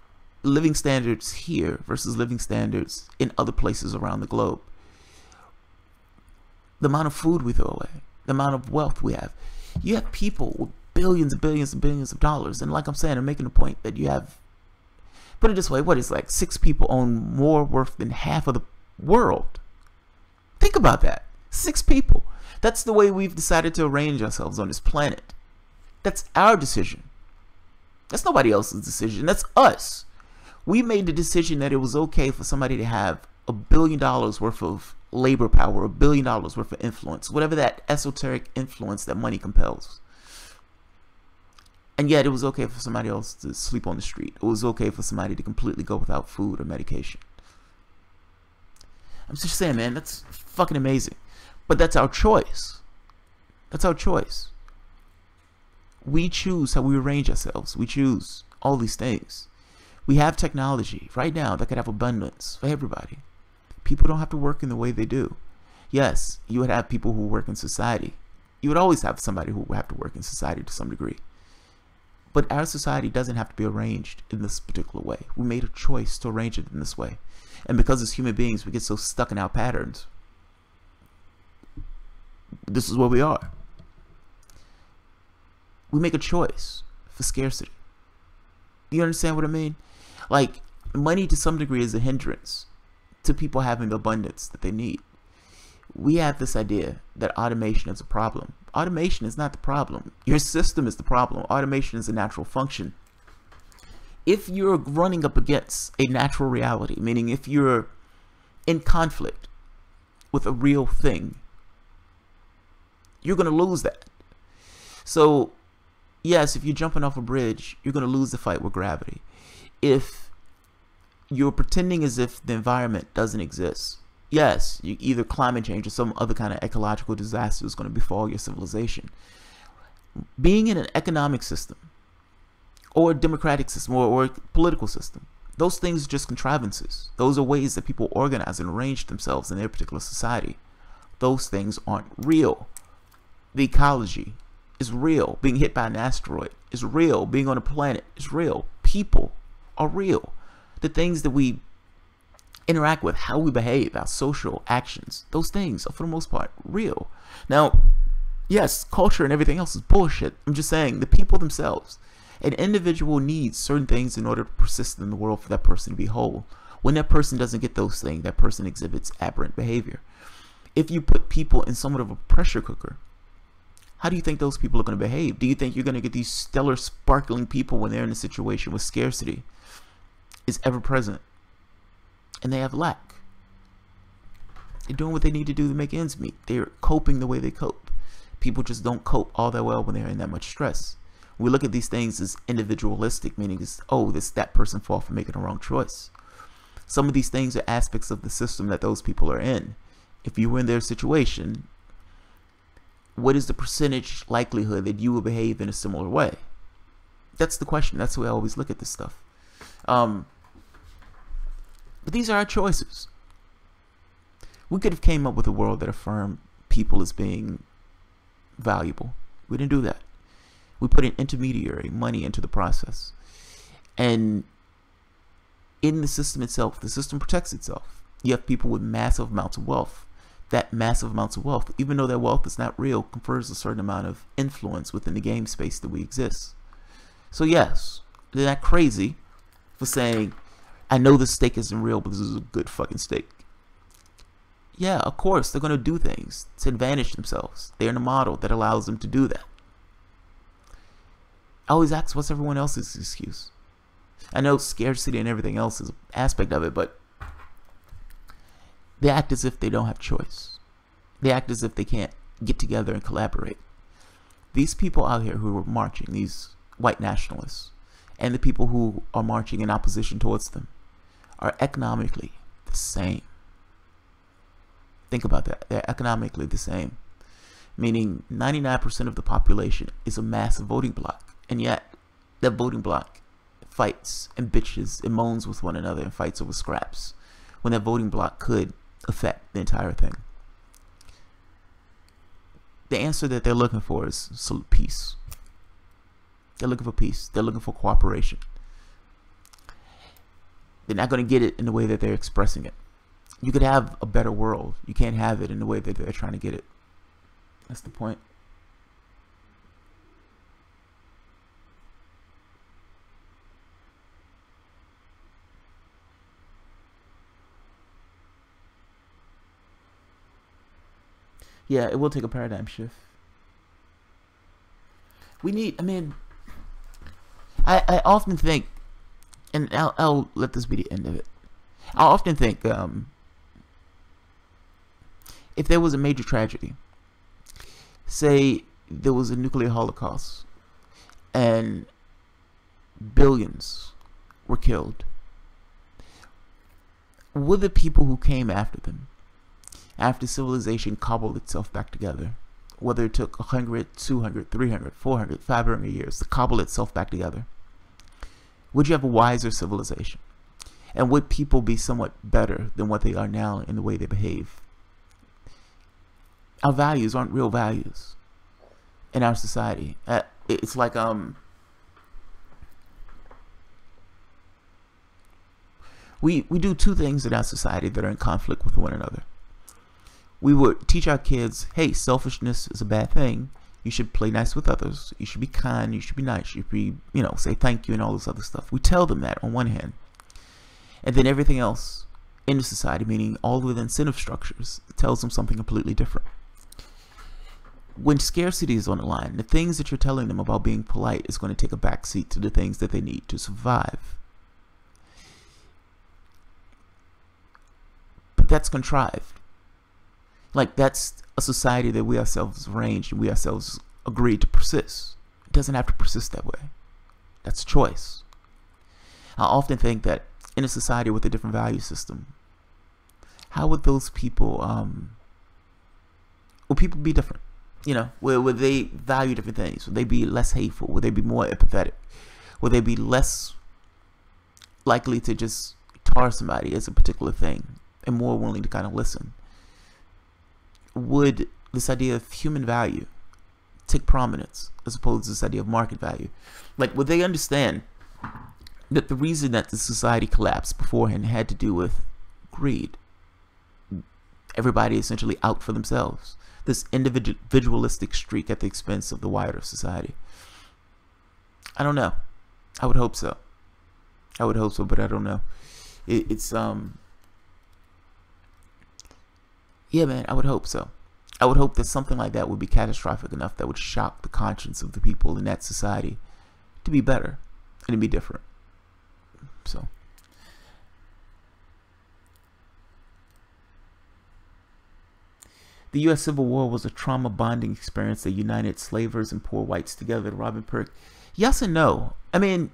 living standards here versus living standards in other places around the globe. The amount of food we throw away, the amount of wealth we have. You have people with billions and billions and billions of dollars. And like I'm saying, I'm making the point that you have, put it this way, what is like 6 people own more worth than half of the world. Think about that. 6 people. That's the way we've decided to arrange ourselves on this planet. That's our decision. That's nobody else's decision. That's us. We made the decision that it was okay for somebody to have $1 billion worth of labor power, $1 billion worth of influence, whatever that esoteric influence that money compels. And yet it was okay for somebody else to sleep on the street. It was okay for somebody to completely go without food or medication. I'm just saying, man, that's fucking amazing. But that's our choice. That's our choice. We choose how we arrange ourselves. We choose all these things. We have technology right now that could have abundance for everybody. People don't have to work in the way they do. Yes, you would have people who work in society. You would always have somebody who would have to work in society to some degree. But our society doesn't have to be arranged in this particular way. We made a choice to arrange it in this way. And because as human beings, we get so stuck in our patterns. This is where we are. We make a choice for scarcity. You understand what I mean? Like, money to some degree is a hindrance to people having the abundance that they need. We have this idea that automation is a problem. Automation is not the problem. Your system is the problem. Automation is a natural function. If you're running up against a natural reality, meaning if you're in conflict with a real thing, you're going to lose that. So, yes, if you're jumping off a bridge, you're going to lose the fight with gravity. If you're pretending as if the environment doesn't exist, yes, either climate change or some other kind of ecological disaster is going to befall your civilization. Being in an economic system or a democratic system or a political system, those things are just contrivances. Those are ways that people organize and arrange themselves in their particular society. Those things aren't real. The ecology is real. Being hit by an asteroid is real. Being on a planet is real. People are real. The things that we interact with, how we behave, our social actions, those things are for the most part real. Now, yes, culture and everything else is bullshit. I'm just saying the people themselves. An individual needs certain things in order to persist in the world for that person to be whole. When that person doesn't get those things, that person exhibits aberrant behavior. If you put people in somewhat of a pressure cooker, how do you think those people are going to behave? Do you think you're going to get these stellar, sparkling people when they're in a situation where scarcity is ever present and they have lack? They're doing what they need to do to make ends meet. They're coping the way they cope. People just don't cope all that well when they're in that much stress. We look at these things as individualistic, meaning it's, oh, this that person fault for making a wrong choice. Some of these things are aspects of the system that those people are in. If you were in their situation, what is the percentage likelihood that you will behave in a similar way? That's the question. That's the way I always look at this stuff. But these are our choices. We could have came up with a world that affirmed people as being valuable. We didn't do that. We put an intermediary, money, into the process. And in the system itself, the system protects itself. You have people with massive amounts of wealth. That massive amounts of wealth, even though that wealth is not real, confers a certain amount of influence within the game space that we exist. So yes, they're not crazy for saying, I know this steak isn't real, but this is a good fucking steak. Yeah, of course, they're going to do things to advantage themselves. They're in a model that allows them to do that. I always ask, what's everyone else's excuse? I know scarcity and everything else is an aspect of it, but they act as if they don't have choice. They act as if they can't get together and collaborate. These people out here who are marching, these white nationalists, and the people who are marching in opposition towards them, are economically the same. Think about that. They're economically the same. Meaning 99% of the population is a massive voting bloc. And yet, that voting bloc fights and bitches and moans with one another and fights over scraps, when that voting bloc could affect the entire thing. The answer that they're looking for is peace. They're looking for peace. They're looking for cooperation. They're not going to get it in the way that they're expressing it. You could have a better world. You can't have it in the way that they're trying to get it. That's the point. Yeah, it will take a paradigm shift. We need, I mean, I often think, and I'll let this be the end of it. I often think, if there was a major tragedy, say there was a nuclear holocaust, and billions were killed, would the people who came after them, after civilization cobbled itself back together, whether it took 100, 200, 300, 400, 500 years to cobble itself back together, would you have a wiser civilization? And would people be somewhat better than what they are now in the way they behave? Our values aren't real values in our society. It's like we do two things in our society that are in conflict with one another. We would teach our kids, hey, selfishness is a bad thing. You should play nice with others. You should be kind. You should be nice. You should be, say thank you and all this other stuff. We tell them that on one hand. And then everything else in the society, meaning all the incentive structures, tells them something completely different. When scarcity is on the line, the things that you're telling them about being polite is going to take a backseat to the things that they need to survive. But that's contrived. Like, that's a society that we ourselves arranged and we ourselves agreed to persist. It doesn't have to persist that way. That's a choice. I often think that in a society with a different value system, how would those people, would people be different? Would they value different things? Would they be less hateful? Would they be more empathetic? Would they be less likely to just tar somebody as a particular thing and more willing to kind of listen? Would this idea of human value take prominence as opposed to this idea of market value? Like, would they understand that the reason that the society collapsed beforehand had to do with greed? Everybody essentially out for themselves. This individualistic streak at the expense of the wider society. I don't know. I would hope so. I would hope so, but I don't know. Yeah, man, I would hope so. I would hope that something like that would be catastrophic enough that would shock the conscience of the people in that society to be better and to be different. So The U.S. Civil War was a trauma bonding experience that united slavers and poor whites together. Robin Perk. Yes and no. I mean,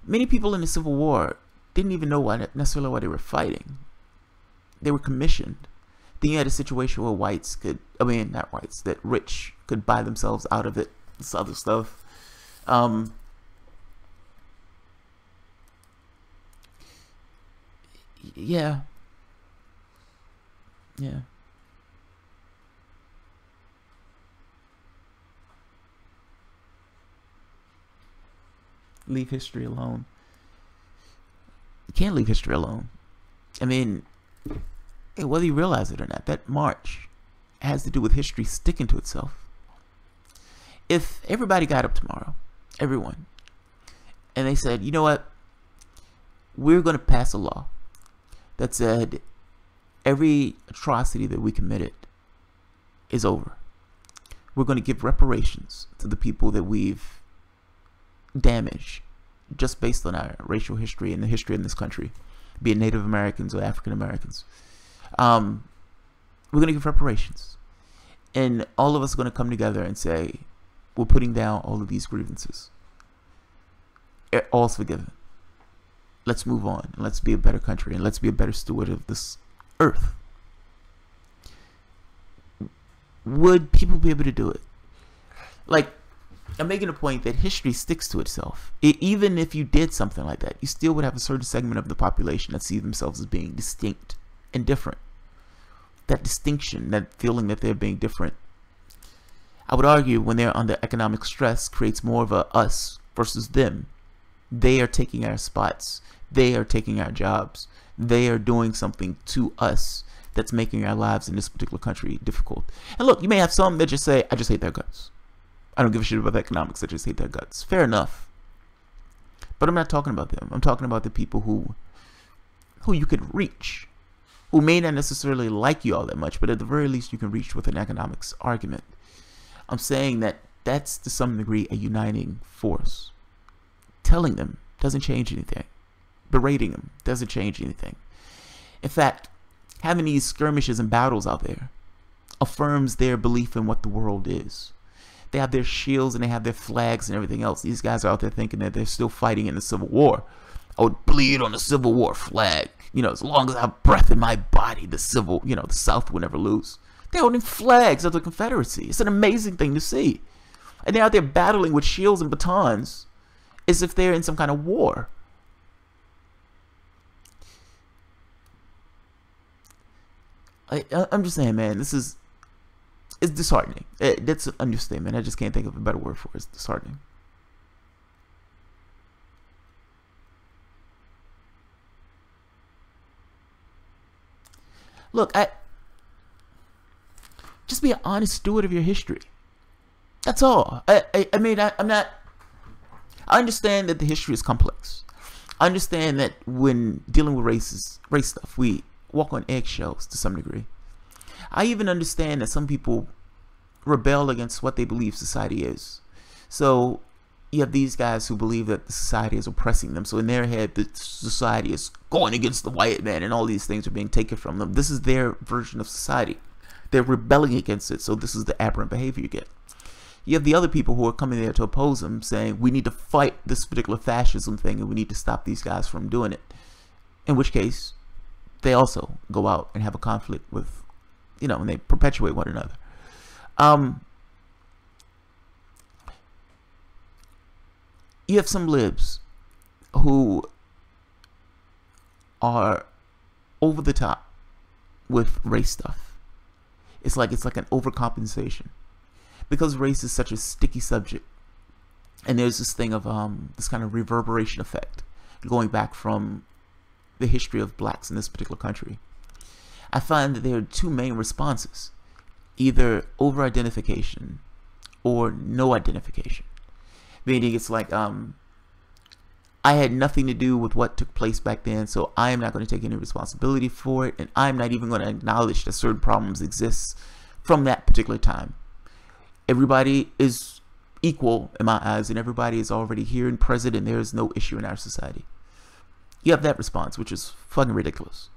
many people in the Civil War didn't even know necessarily why they were fighting. They were commissioned. Then you had a situation where whites could, I mean, not whites, that rich could buy themselves out of it. This other stuff. Yeah. Yeah. Leave history alone. You can't leave history alone. I mean, whether you realize it or not, that march has to do with history sticking to itself. If everybody got up tomorrow, everyone, and they said, you know what, we're going to pass a law that said every atrocity that we committed is over. We're going to give reparations to the people that we've damaged just based on our racial history and the history in this country, be it Native Americans or African Americans. We're going to give reparations. And all of us are going to come together and say, we're putting down all of these grievances. All's forgiven. Let's move on. Let's be a better country. And let's be a better steward of this earth. Would people be able to do it? Like, I'm making a point that history sticks to itself. Even if you did something like that, you still would have a certain segment of the population that see themselves as being distinct and different. That distinction, that feeling that they're being different, I would argue when they're under economic stress, creates more of a us versus them. They are taking our spots. They are taking our jobs. They are doing something to us that's making our lives in this particular country difficult. And look, you may have some that just say, I just hate their guts. I don't give a shit about the economics. I just hate their guts. Fair enough. But I'm not talking about them. I'm talking about the people who you could reach, who may not necessarily like you all that much, but at the very least you can reach with an economics argument. I'm saying that that's to some degree a uniting force. Telling them doesn't change anything. Berating them doesn't change anything. In fact, having these skirmishes and battles out there affirms their belief in what the world is. They have their shields and they have their flags and everything else. These guys are out there thinking that they're still fighting in the Civil War. I would bleed on the Civil War flag. You know, as long as I have breath in my body, the South will never lose. They're holding flags of the Confederacy. It's an amazing thing to see. And they're out there battling with shields and batons as if they're in some kind of war. I'm just saying, man, it's disheartening. That's an understatement. I just can't think of a better word for it. It's disheartening. Look, just be an honest steward of your history. That's all. I mean, I'm not. I understand that the history is complex. I understand that when dealing with race stuff, we walk on eggshells to some degree. I even understand that some people rebel against what they believe society is. So you have these guys who believe that the society is oppressing them. So in their head, the society is going against the white man and all these things are being taken from them. This is their version of society. They're rebelling against it. So this is the aberrant behavior you get. You have the other people who are coming there to oppose them, saying we need to fight this particular fascism thing and we need to stop these guys from doing it. In which case, they also go out and have a conflict with, and they perpetuate one another. You have some libs who are over the top with race stuff. It's like an overcompensation because race is such a sticky subject, and there's this thing of this kind of reverberation effect going back from the history of blacks in this particular country. I find that there are two main responses: either over-identification or no identification. Meaning it's like, I had nothing to do with what took place back then, so I am not going to take any responsibility for it, and I'm not even going to acknowledge that certain problems exist from that particular time. Everybody is equal in my eyes, and everybody is already here and present, and there is no issue in our society. You have that response, which is fucking ridiculous.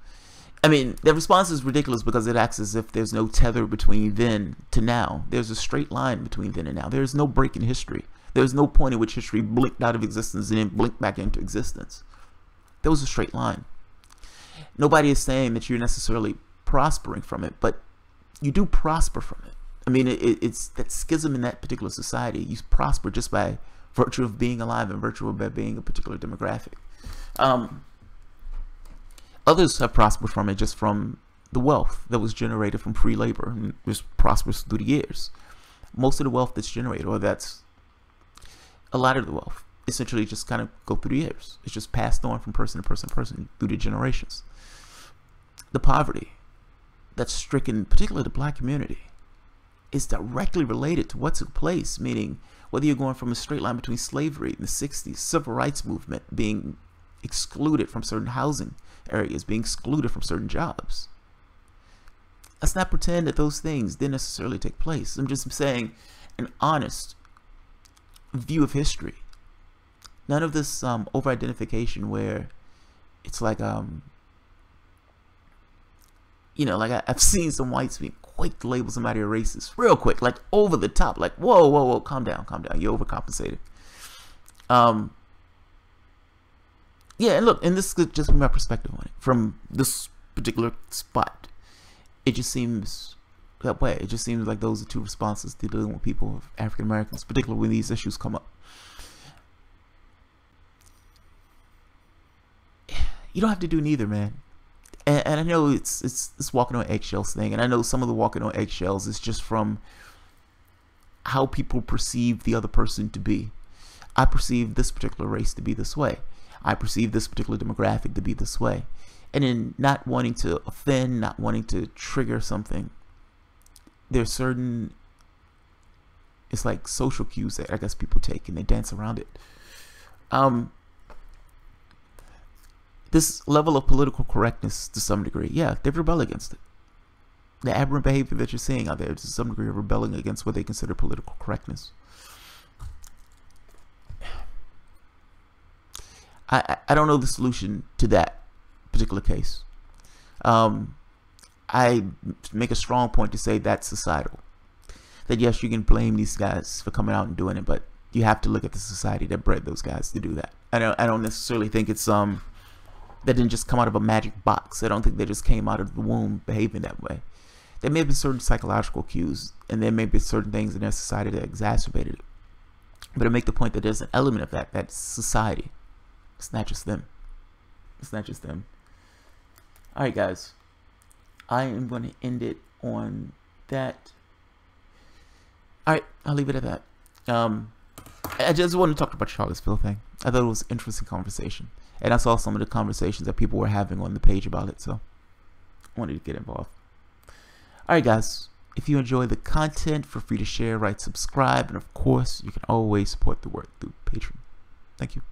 I mean, their response is ridiculous because it acts as if there's no tether between then to now. There's a straight line between then and now. There's no break in history. There's no point in which history blinked out of existence and then blinked back into existence. There was a straight line. Nobody is saying that you're necessarily prospering from it, but you do prosper from it. I mean, it's that schism in that particular society. You prosper just by virtue of being alive and virtue of being a particular demographic. Others have prospered from it just from the wealth that was generated from free labor and was prosperous through the years. Most of the wealth that's generated, or that's a lot of the wealth, essentially just kind of go through the years. It's just passed on from person to person to person through the generations. The poverty that's stricken, particularly the black community, is directly related to what took place, meaning whether you're going from a straight line between slavery in the 60s, civil rights movement, being excluded from certain housing areas, being excluded from certain jobs. Let's not pretend that those things didn't necessarily take place. I'm just saying an honest view of history. None of this over-identification where it's like, you know, like I've seen some whites being quick to label somebody a racist real quick, like over the top, like, whoa, whoa, whoa, calm down, you're overcompensated. Yeah, and look, and this could just be my perspective on it. From this particular spot, it just seems that way. It just seems like those are two responses to dealing with people of African Americans, particularly when these issues come up. You don't have to do neither, man. And I know it's walking on eggshells thing, and I know some of the walking on eggshells is just from how people perceive the other person to be. I perceive this particular race to be this way. I perceive this particular demographic to be this way. And in not wanting to offend, not wanting to trigger something, there's certain, it's like social cues that I guess people take and they dance around it. This level of political correctness to some degree, yeah, they rebel against it. The aberrant behavior that you're seeing out there is to some degree of rebelling against what they consider political correctness. I don't know the solution to that particular case. I make a strong point to say that's societal. That yes, you can blame these guys for coming out and doing it, but you have to look at the society that bred those guys to do that. I don't necessarily think it's that didn't just come out of a magic box. I don't think they just came out of the womb behaving that way. There may have been certain psychological cues, and there may be certain things in their society that exacerbated it. But I make the point that there's an element of that, that's society. It's not just them. It's not just them. Alright, guys. I am going to end it on that. Alright, I'll leave it at that. I just wanted to talk about the Charlottesville thing. I thought it was an interesting conversation. And I saw some of the conversations that people were having on the page about it, so I wanted to get involved. Alright, guys. If you enjoy the content, feel free to share, write, subscribe, and of course, you can always support the work through Patreon. Thank you.